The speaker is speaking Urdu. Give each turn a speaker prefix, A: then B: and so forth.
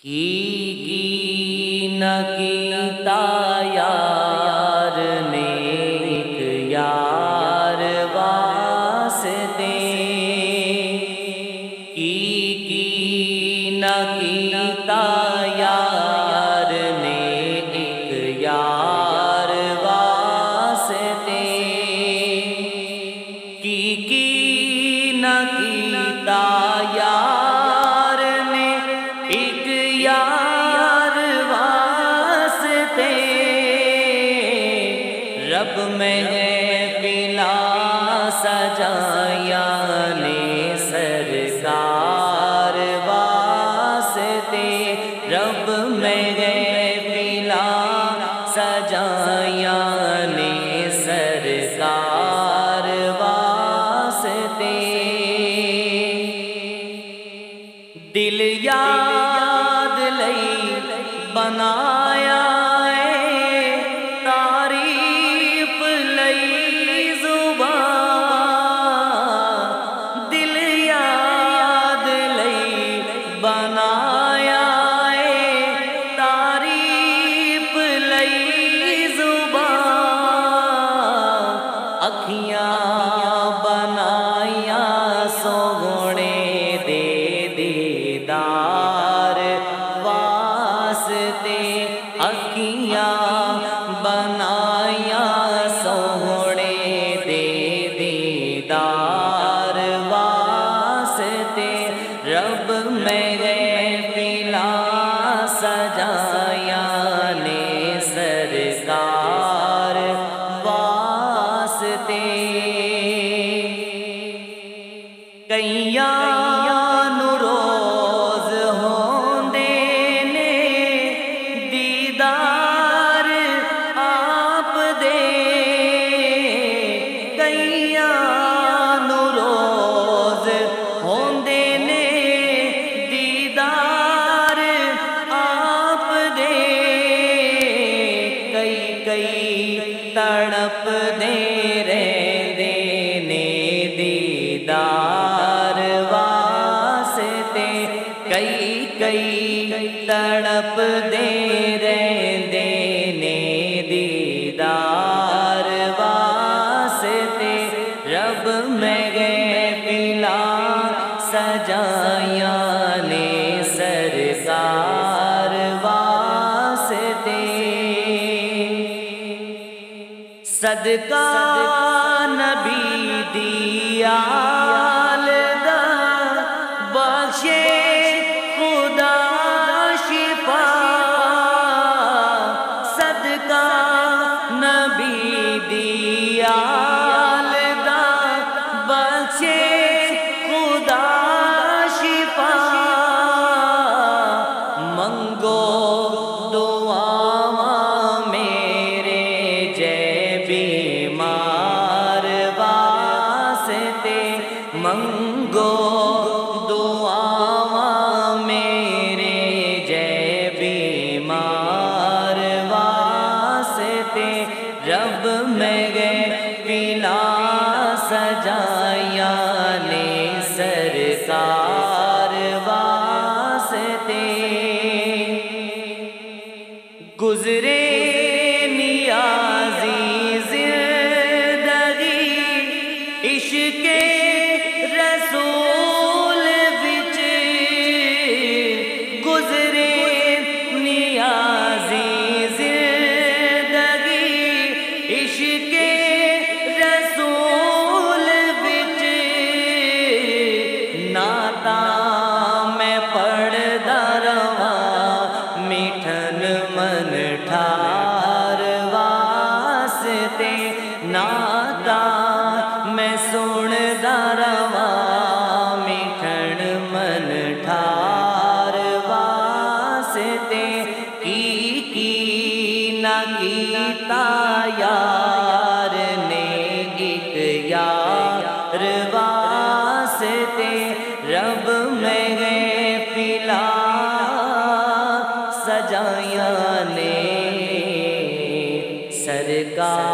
A: کی نہ کیتا یار نے ایک یار واسطے کی نہ کیتا یار نے ایک یار واسطے کی نہ کیتا یار نے ایک یار واسطے رب محفلاں سجایا نے سرکار واسطے رب محفلاں سجایا نے سرکار واسطے دل یاد لئی بنایا ہے تعریف لئی زبان دل یاد لئی بنایا ہے تعریف لئی زبان اکھیاں بنایا سونے دے دیدار واسطے اکھیاں بنایا سونے دے دیدار واسطے رب محفلاں سجایا نے سرکار واسطے کئیاں نو روز ہوندے نے دیدار آپ دے کئیاں نو روز ہوندے نے دیدار آپ دے کئی تڑپ دے رہندے نے دیدار واسطے کئی تڑپ دے رہندے نے دیدار واسطے رب محفلاں سجایا نے سرکار واسطے صدقہ نبی دی آل دا بخشے خدا شفا صدقہ نبی دی آل دا بخشے خدا شفا منگو دعاواں میرے جے بیمار واسطے منگو دعاواں میرے جے بیمار واسطے رب محفلاں سجایا نے سرکار واسطے گزرے نیازی زندگی عشق رسول وچ گزرے نیازی زندگی عشق رسول وچ نعتاں میں پڑھدا رہواں میٹھن من ٹھار واسطے نعتاں میں سندا رہواں میٹھن من ٹھار واسطے کی نہ کیتا یار نے ایک یار واسطے رب محفلاں سجایا نے سرکار